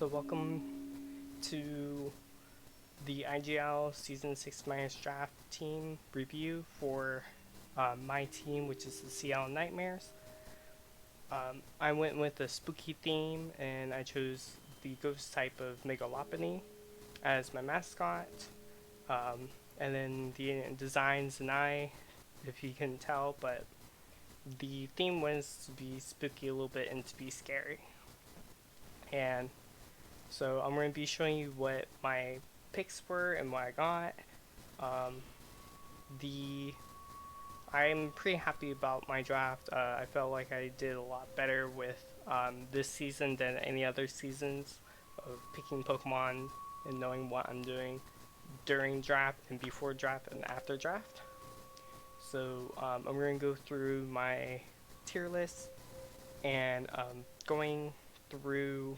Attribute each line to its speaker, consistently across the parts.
Speaker 1: So welcome to the IGL Season 6 Minus Draft team review for my team, which is the Seattle Nightmares. I went with a spooky theme and I chose the ghost type of Megalopony as my mascot. And then the designs and if you couldn't tell, but the theme was to be spooky a little bit and to be scary. And so I'm going to be showing you what my picks were and what I got. Um, the I'm pretty happy about my draft. I felt like I did a lot better with this season than any other seasons of picking Pokemon and knowing what I'm doing during draft and before draft and after draft. So I'm going to go through my tier list and going through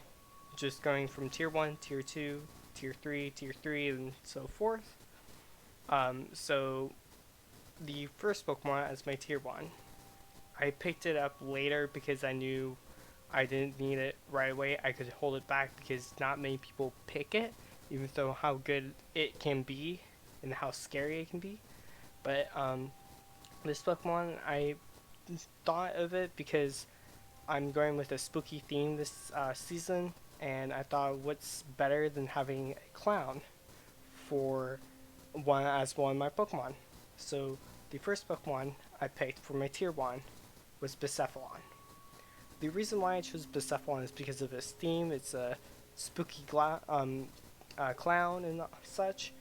Speaker 1: just going from tier 1, tier 2, tier 3, and so forth. So the first Pokemon as my tier 1, I picked it up later because I knew I didn't need it right away. I could hold it back because not many people pick it, even though how good it can be and how scary it can be. But this Pokemon, I thought of it because I'm going with a spooky theme this season, and I thought what's better than having a clown for one of my Pokemon. So the first Pokemon I picked for my tier 1 was Bucephalon. The reason why I chose Bucephalon is because of its theme. It's a spooky clown and such,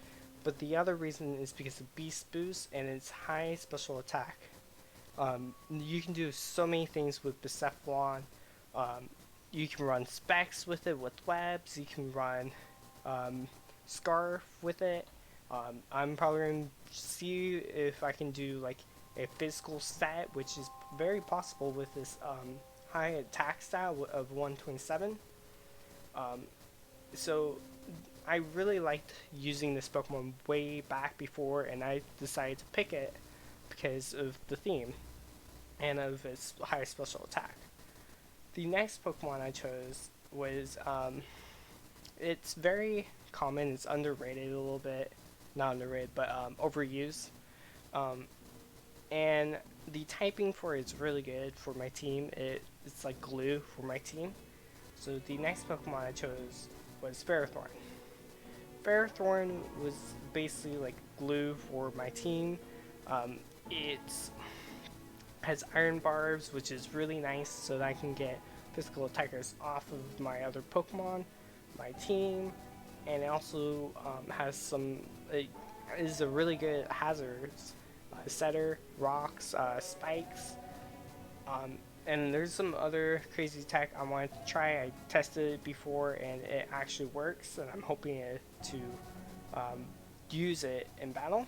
Speaker 1: but the other reason is because of Beast Boost and its high special attack. You can do so many things with Bucephalon. You can run specs with it with webs. You can run Scarf with it. I'm probably going to see if I can do like a physical stat, which is very possible with this high attack stat of 127. So I really liked using this Pokemon way back before, and I decided to pick it because of the theme and of its high special attack. The next Pokemon I chose was, it's very common, it's underrated a little bit, not underrated, but overused. And the typing for it is really good for my team. It's like glue for my team. So the next Pokemon I chose was Ferrothorn. Ferrothorn was basically like glue for my team. It has iron barbs, which is really nice so that I can get physical attackers off of my other Pokemon, my team, and it also has it is a really good hazards, setter, rocks, spikes, and there's some other crazy tech I wanted to try. I tested it before and it actually works, and I'm hoping to use it in battle.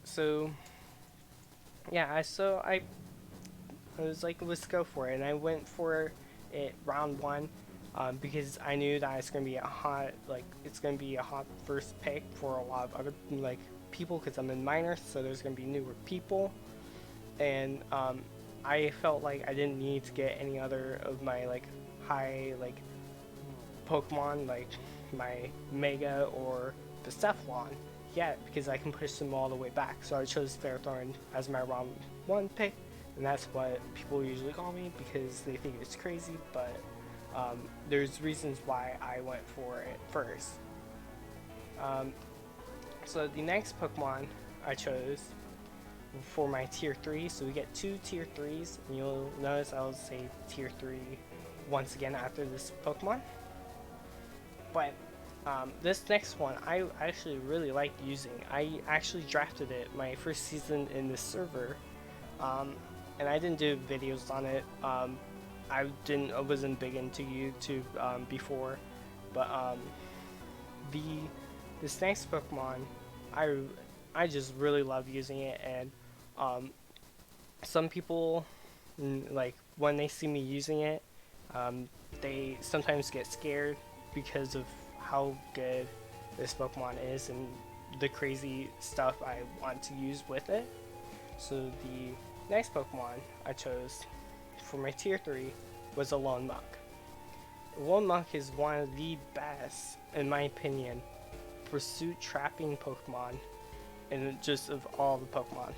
Speaker 1: So yeah, I was like, let's go for it, and I went for it round 1 because I knew that it's gonna be a hot first pick for a lot of other like people because I'm in minors, so there's gonna be newer people, and I felt like I didn't need to get any other of my like high like Pokemon like my Mega or Bucephalon yet because I can push them all the way back. So I chose Ferrothorn as my round 1 pick, and that's what people usually call me because they think it's crazy, but there's reasons why I went for it first. So the next Pokemon I chose for my tier 3, so we get 2 tier 3s, and you'll notice I'll say tier 3 once again after this Pokemon. But this next one I actually really liked using. I actually drafted it my first season in this server, and I didn't do videos on it. I wasn't big into YouTube before, but this next Pokemon, I just really love using it, and some people like when they see me using it, they sometimes get scared because of how good this Pokemon is and the crazy stuff I want to use with it. So the next Pokemon I chose for my tier 3 was a Lone Muck. Lomuk is one of the best, in my opinion, pursuit trapping Pokemon in just of all the Pokemon.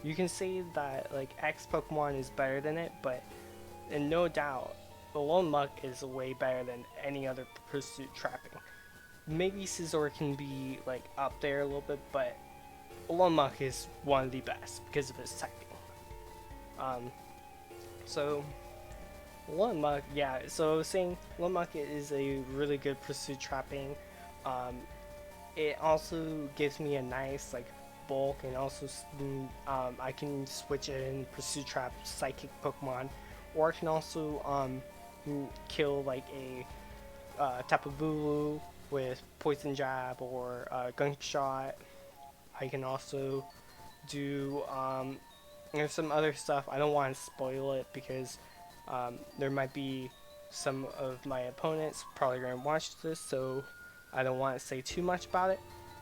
Speaker 1: You can say that like X Pokemon is better than it, but in no doubt, the Lomuk is way better than any other pursuit trapping. Maybe Scizor can be like up there a little bit, but Lomuk is one of the best because of his typing. Um, so Lomuk, yeah. So I was saying Lomuk is a really good pursuit trapping. Um, it also gives me a nice like bulk, and also I can switch it in pursuit trap psychic Pokemon, or I can also kill like a Tapu Bulu with poison jab or gunshot. I can also do there's some other stuff. I don't want to spoil it because there might be some of my opponents probably gonna watch this, so I don't want to say too much about it.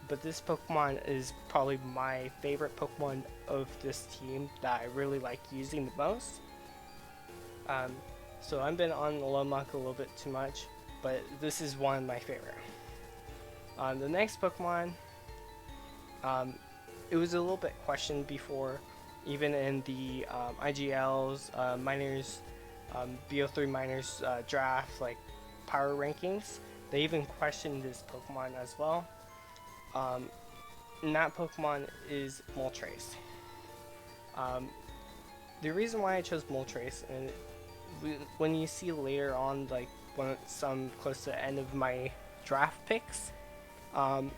Speaker 1: But this Pokemon is probably my favorite Pokemon of this team that I really like using the most. Um, so I've been on Lomuk a little bit too much, but this is one of my favorite. The next Pokemon, um, it was a little bit questioned before, even in the IGL's minors, BO3 minors draft like power rankings. They even questioned this Pokemon as well. Um, and that Pokemon is Moltres. Um, the reason why I chose Moltres, and when you see later on, like when some close to the end of my draft picks,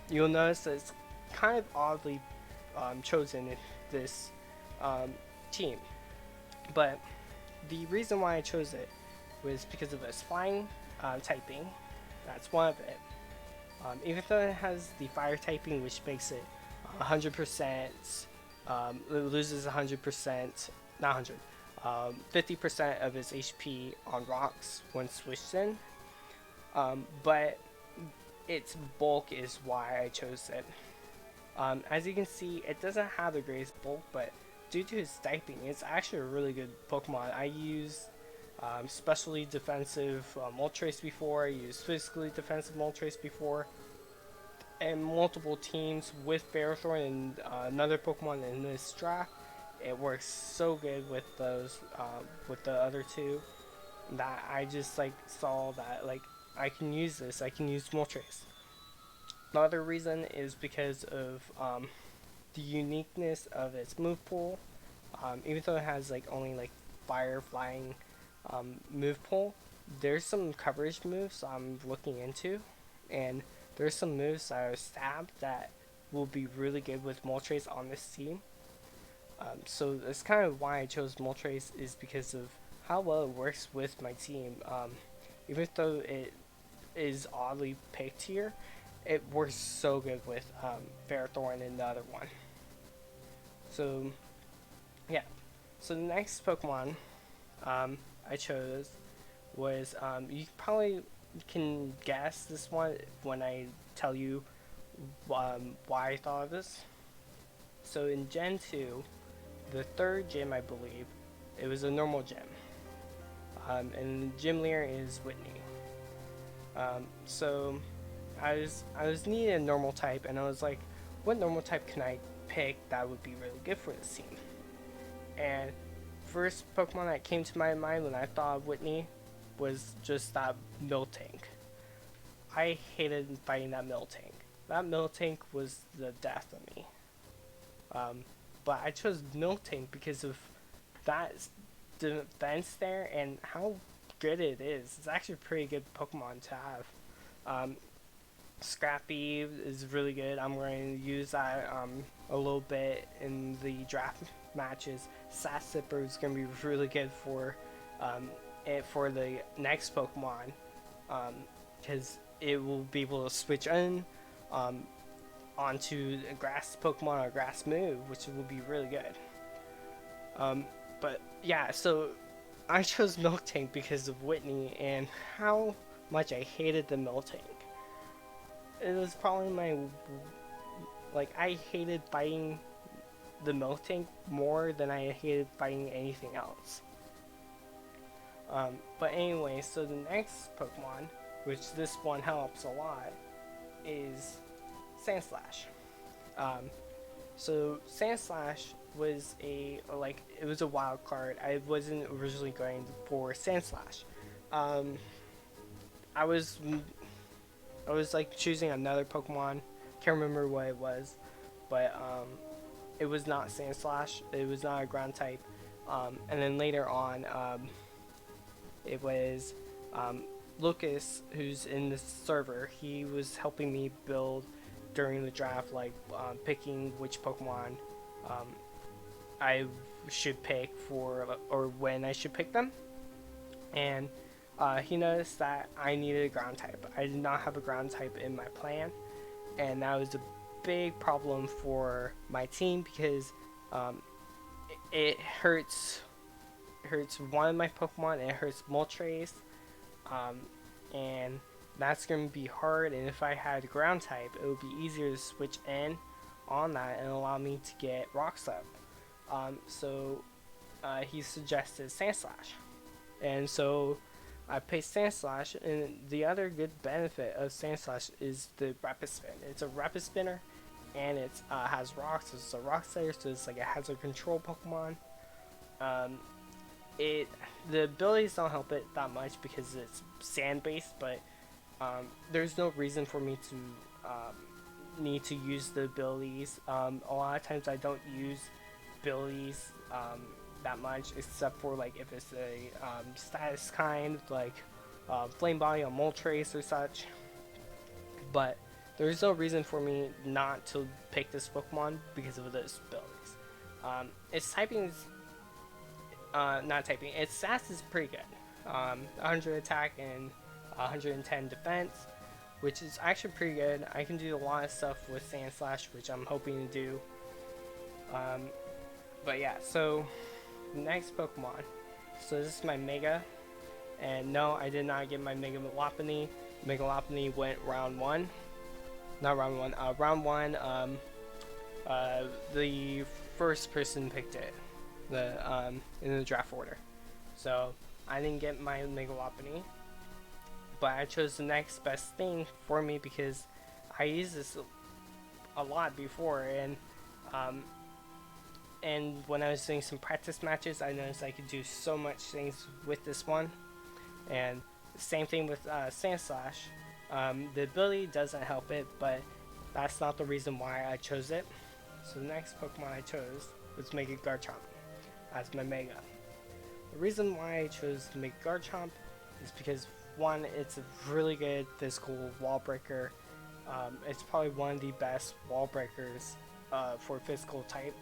Speaker 1: you'll notice that it's kind of oddly chosen in this um, team. But the reason why I chose it was because of its flying typing. That's one of it. Even though it has the fire typing, which makes it 100%, it loses 100%, not 100, 50% of its HP on rocks when switched in. But its bulk is why I chose it. As you can see, it doesn't have the greatest bulk, but due to its typing, it's actually a really good Pokemon. I used specially defensive Moltres before, I used physically defensive Moltres before, and multiple teams with Ferrothorn and another Pokemon in this draft. It works so good with those, with the other two, that I just like saw that like I can use this. I can use Moltres. The other reason is because of the uniqueness of its move pool. Even though it has like only like fire flying move pool, there's some coverage moves I'm looking into, and there's some moves that are stabbed that will be really good with Moltres on this team. So that's kind of why I chose Moltres, is because of how well it works with my team. Even though it is oddly picked here, it works so good with Ferrothorn and the other one. So yeah, so the next Pokemon I chose was, you probably can guess this one when I tell you why I thought of this. So in Gen 2, the third gym, I believe, it was a normal gym. And the gym leader is Whitney. So I was needing a normal type, and I was like, what normal type can I pick that would be really good for this team? And first Pokemon that came to my mind when I thought of Whitney was just that Miltank. I hated fighting that Miltank. That Miltank was the death of me. But I chose Miltank because of that defense there and how good it is. It's actually a pretty good Pokemon to have. Scrappy is really good. I'm going to use that a little bit in the draft matches. Sass Zipper is going to be really good for for the next Pokemon, because it will be able to switch in onto a grass Pokemon or grass move, which will be really good. But yeah, so I chose Miltank because of Whitney and how much I hated the Miltank. It was probably my, like, I hated fighting the Miltank more than I hated fighting anything else. But anyway, so the next Pokemon, which this one helps a lot, is Sandslash. Um, so Sandslash was it was a wild card. I wasn't originally going for Sandslash. Um, I was I was like choosing another Pokemon. Can't remember what it was, but it was not Sandslash. It was not a ground type. And then later on, it was Lucas, who's in the server. He was helping me build during the draft, like picking which Pokemon um, I should pick for or when I should pick them. And he noticed that I needed a ground type. I did not have a ground type in my plan, and that was a big problem for my team because um, it hurts one of my Pokemon and it hurts Moltres, um, and that's going to be hard. And if I had a ground type, it would be easier to switch in on that and allow me to get Rocks up. So he suggested Sandslash, and so I picked Sandslash. And the other good benefit of Sandslash is the Rapid Spin. It's a Rapid Spinner, and it has rocks. It's a Rock Slayer, so it's like a hazard control Pokemon. Um, it the abilities don't help it that much because it's sand based, but there's no reason for me to need to use the abilities. A lot of times I don't use abilities that much, except for like if it's a status kind like Flame Body on Moltres or such. But there's no reason for me not to pick this Pokemon because of those abilities. Its typing is not typing. Its stats is pretty good. 100 attack and 110 defense, which is actually pretty good. I can do a lot of stuff with Sandslash, which I'm hoping to do. But yeah, so next Pokemon. So this is my Mega, and no, I did not get my Mega Lopunny. Mega Lopunny went round one, not round one. Round one. The first person picked it, in the draft order. So I didn't get my Mega Lopunny, but I chose the next best thing for me because I used this a lot before, and when I was doing some practice matches, I noticed I could do so much things with this one. And same thing with Sandslash. The ability doesn't help it, but that's not the reason why I chose it. So the next Pokemon I chose was Mega Garchomp as my Mega. The reason why I chose Mega Garchomp is because one, it's a really good physical wall breaker. It's probably one of the best wall breakers for physical type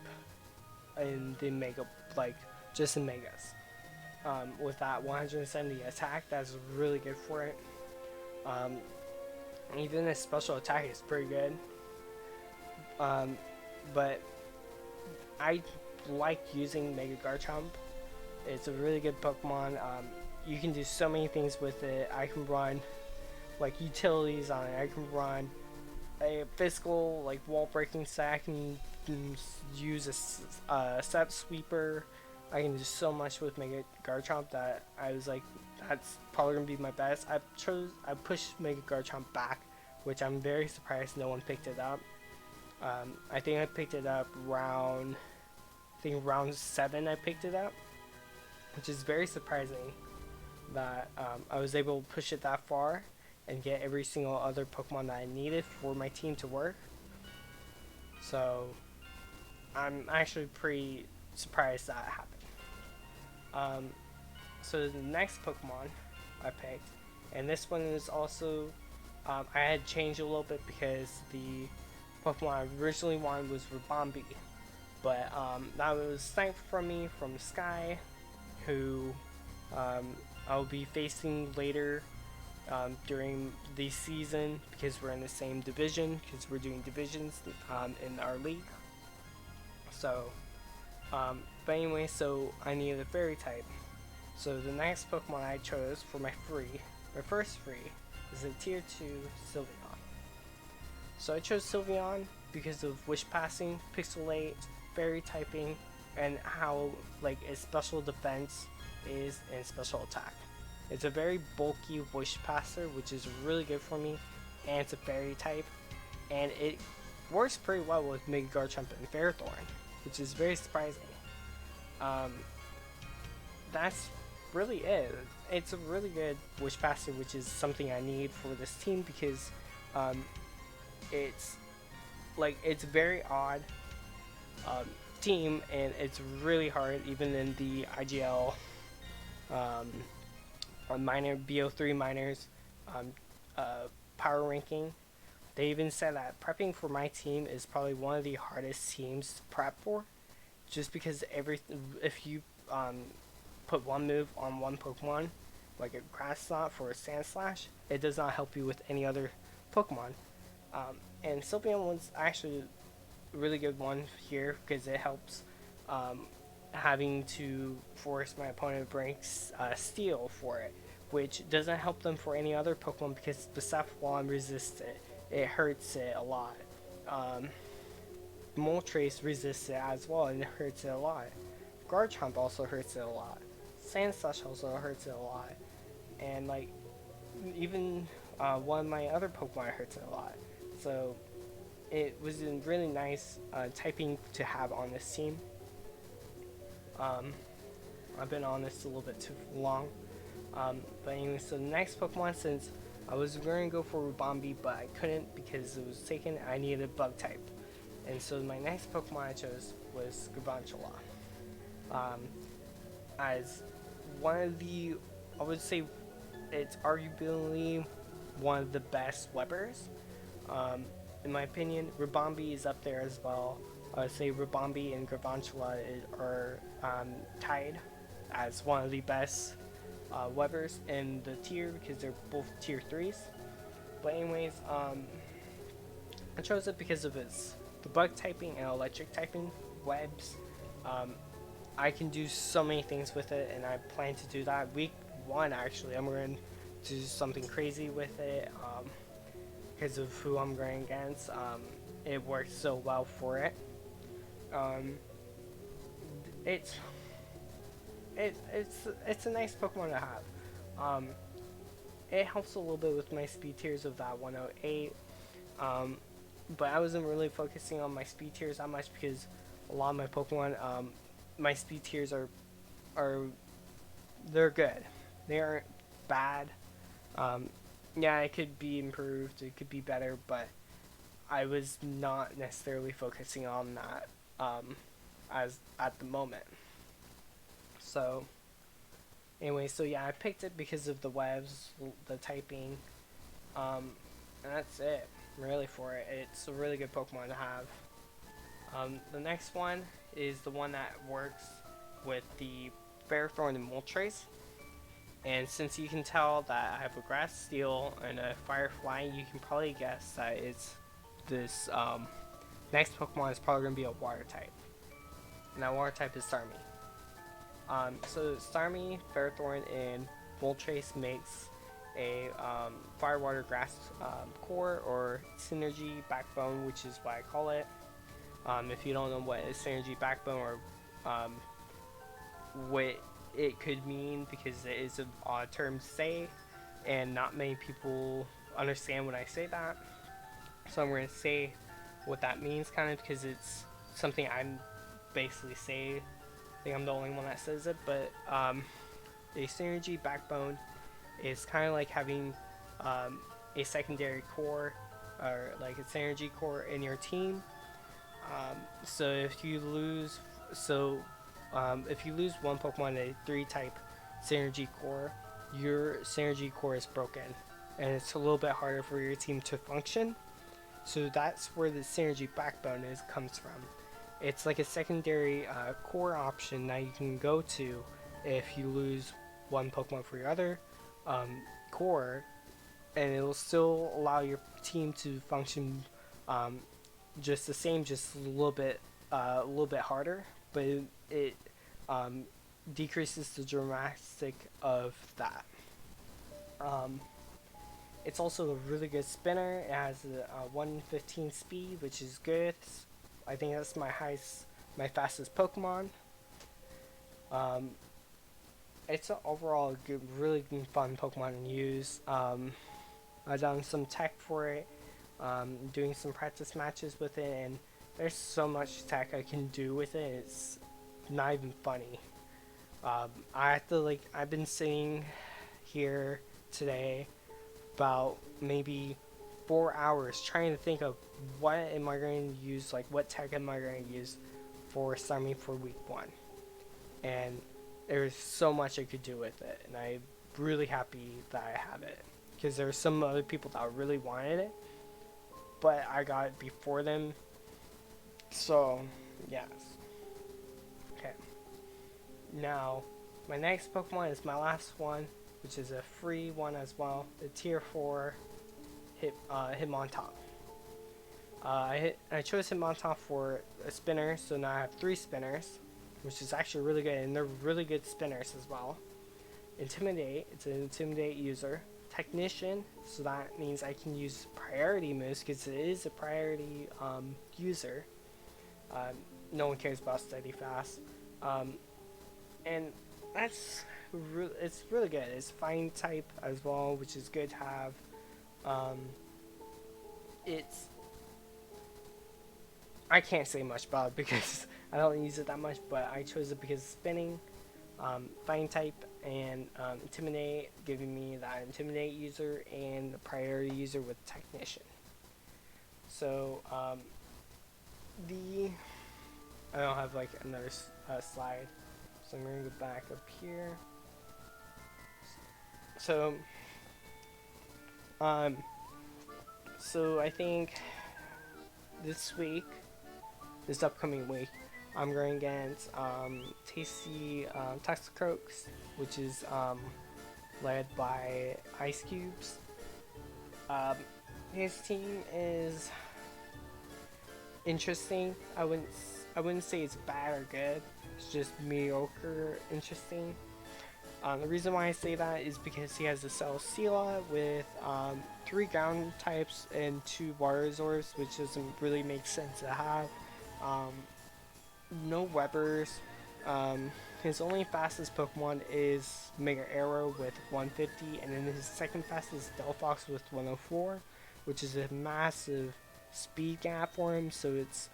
Speaker 1: in the Mega, like just in Megas. With that 170 attack, that's really good for it. Even its special attack is pretty good. But I like using Mega Garchomp. It's a really good Pokemon. You can do so many things with it. I can run like utilities on it. I can run a physical like wall breaking set. I can use a set sweeper. I can do so much with Mega Garchomp that I was like, that's probably gonna be my best. I pushed Mega Garchomp back, which I'm very surprised no one picked it up. I think I picked it up round 7. I picked it up, which is very surprising that I was able to push it that far and get every single other Pokemon that I needed for my team to work. So I'm actually pretty surprised that happened. So the next Pokemon I picked, and this one is also, I had changed a little bit because the Pokemon I originally wanted was Ribombee, but that was sniped from me from Sky, who I'll be facing later during the season because we're in the same division, because we're doing divisions in our league. So, but anyway, so I needed a fairy type. So the next Pokemon I chose for my first free, is a tier 2 Sylveon. So I chose Sylveon because of Wish Passing, Pixelate, Fairy typing, and how like its special defense is in special attack. It's a very bulky Wish Passer, which is really good for me, and it's a fairy type, and it works pretty well with Mega Garchomp and Ferrothorn, which is very surprising. Um, that's really it. It's a really good Wish Passer, which is something I need for this team because um, it's it's very odd um, team, and it's really hard even in the IGL um, on minor BO3 minors um, uh, power ranking. They even said that prepping for my team is probably one of the hardest teams to prep for, just because if you put one move on one Pokemon, like a Grass Knot for a Sand Slash, it does not help you with any other Pokemon. And Sylveon was actually a really good one here because it helps having to force my opponent to bring Steel for it, which doesn't help them for any other Pokemon because the Saffron resists it. It hurts it a lot. Um, Moltres resists it as well, and it hurts it a lot. Garchomp also hurts it a lot. Sandslash also hurts it a lot. And even one of my other Pokemon hurts it a lot. So it was a really nice typing to have on this team. I've been on this a little bit too long. But anyway, so the next Pokemon, since I was going to go for Rubambi, but I couldn't because it was taken, I needed a bug type. And so my next Pokemon I chose was Garbanchola. As one of the, I would say it's arguably one of the best webbers. In my opinion, Rubambi is up there as well. I would say Rubambi and Garbanchola are tied as one of the best webbers in the tier because they're both tier 3s. But anyways, I chose it because of the bug typing and electric typing webs. I can do so many things with it, and I plan to do that. Week 1, actually, I'm going to do something crazy with it because of who I'm going against. It works so well for it. It's a nice Pokemon to have. It helps a little bit with my speed tiers of that 108. But I wasn't really focusing on my speed tiers that much because a lot of my Pokemon, my speed tiers they're good. They aren't bad. Yeah, it could be improved. It could be better, but I was not necessarily focusing on that as at the moment. So anyway, so yeah, I picked it because of the webs, the typing, and that's it really for it. It's a really good Pokemon to have. The next one is the one that works with the Ferrothorn and Moltres. And since you can tell that I have a Grass Steel and a Firefly, you can probably guess that it's this next Pokemon is probably going to be a Water type. And that Water type is Starmie. So Starmie, Ferrothorn, and Moltres makes a Fire Water Grass core, or Synergy Backbone, which is what I call it. If you don't know what is Synergy Backbone or what it could mean, because it is an odd term to say and not many people understand when I say that, so I'm going to say what that means kind of because it's something I'm basically say. I think I'm the only one that says it, but a Synergy Backbone is kind of like having a secondary core or like a synergy core in your team. So if you lose one Pokemon a 3 type synergy core, your synergy core is broken and it's a little bit harder for your team to function. So that's where the synergy backbone comes from. It's like a secondary core option that you can go to if you lose one Pokemon for your other core, and it'll still allow your team to function just the same, just a little bit harder, but it decreases the dramatic of that. It's also a really good spinner. It has a 115 speed, which is good. I think that's my fastest Pokemon. it's an overall good, really fun Pokemon to use. I've done some tech for it, doing some practice matches with it, and there's so much tech I can do with it. It's not even funny. I have to like I've been sitting here today about maybe 4 hours trying to think of what am I going to use, like what tech am I going to use for starting for week one, and there's so much I could do with it, and I'm really happy that I have it because there's some other people that really wanted it, but I got it before them. So yes, okay. Now my next Pokemon is my last one, which is a free one as well. The Tier 4 Hitmontop. I chose Hitmontop for a spinner, so now I have 3 spinners, which is actually really good, and they're really good spinners as well. Intimidate, it's an Intimidate user. Technician, so that means I can use priority moves because it is a priority user. No one cares about Steady Fast. And it's really good. It's Fine type as well, which is good to have. It's I can't say much about it because I don't use it that much, but I chose it because spinning, Fine type, and Intimidate, giving me that Intimidate user and the priority user with Technician. So the I don't have like another slide, so I'm gonna go back up here. So so I think this week, this upcoming week, I'm going against Tasty Toxicroaks, which is led by Ice Cubes. His team is interesting. I wouldn't say it's bad or good. It's just mediocre interesting. The reason why I say that is because he has a Celesteela with 3 ground types and 2 water resources, which doesn't really make sense to have. No Webbers. His only fastest Pokemon is Mega Arrow with 150, and then his second fastest is Delphox with 104, which is a massive speed gap for him. So it's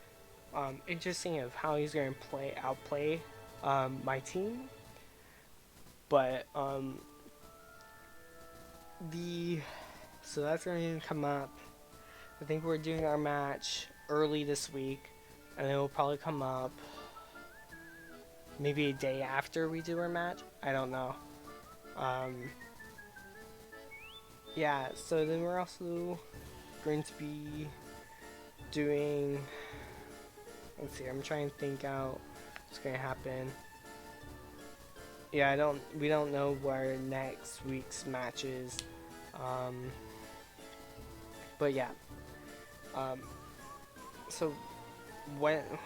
Speaker 1: interesting of how he's going to outplay my team. But so that's going to come up. I think we're doing our match early this week, and it will probably come up maybe a day after we do our match. I don't know. Yeah, so then we're also going to be doing, let's see, I'm trying to think out what's going to happen. Yeah, we don't know where next week's match is. But yeah. So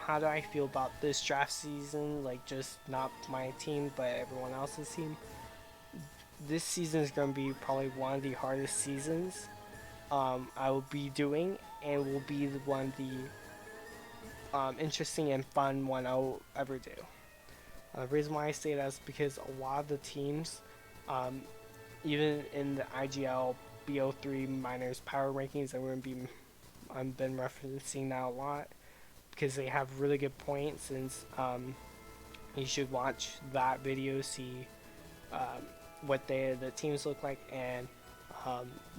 Speaker 1: how do I feel about this draft season? Like, just not my team, but everyone else's team. This season is going to be probably one of the hardest seasons I will be doing, and will be one of the interesting and fun one I'll ever do. The reason why I say that is because a lot of the teams, even in the IGL BO3 minors power rankings, I've been referencing that a lot because they have really good points, and you should watch that video, see what the teams look like, and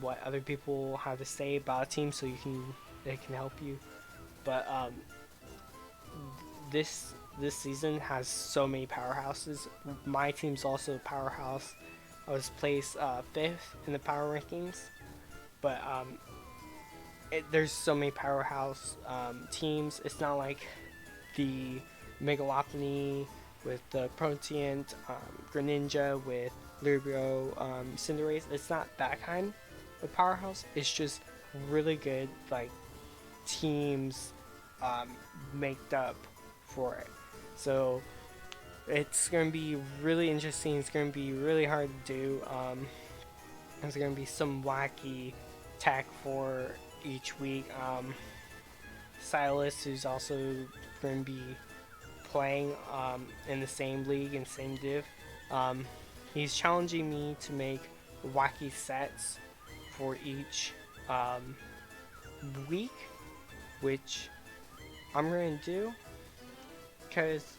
Speaker 1: what other people have to say about a team, so they can help you. But this season has so many powerhouses. My team's also a powerhouse. I was placed 5th in the power rankings, but there's so many powerhouse teams. It's not like the Megalopony with the Proteant, Greninja with Libero, Cinderace. It's not that kind of powerhouse. It's just really good, like, teams made up for it. So it's going to be really interesting. It's going to be really hard to do. There's going to be some wacky tech for each week. Silas, who's also going to be playing in the same league and same div, he's challenging me to make wacky sets for each week, which I'm going to do because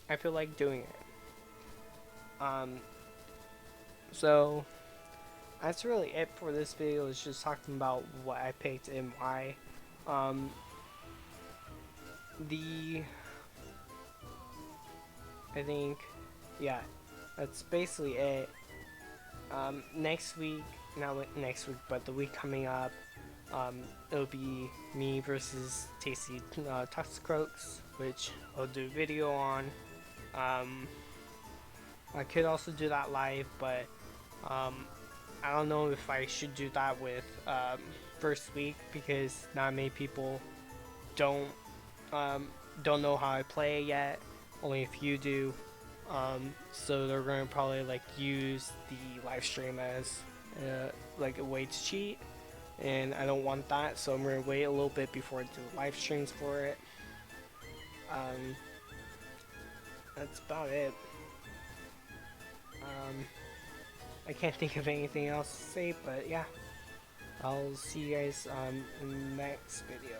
Speaker 1: I feel like doing it. So that's really it for this video. It's just talking about what I picked and why. I think, yeah, that's basically it. Next week, not next week, but the week coming up, it'll be me versus Tasty Toxicroaks, which I'll do a video on. I could also do that live, but I don't know if I should do that with first week because not many people don't don't know how I play yet. Only a few do. So they're going to probably like use the live stream as like a way to cheat, and I don't want that, so I'm going to wait a little bit before I do live streams for it. That's about it. I can't think of anything else to say, but yeah, I'll see you guys in the next video.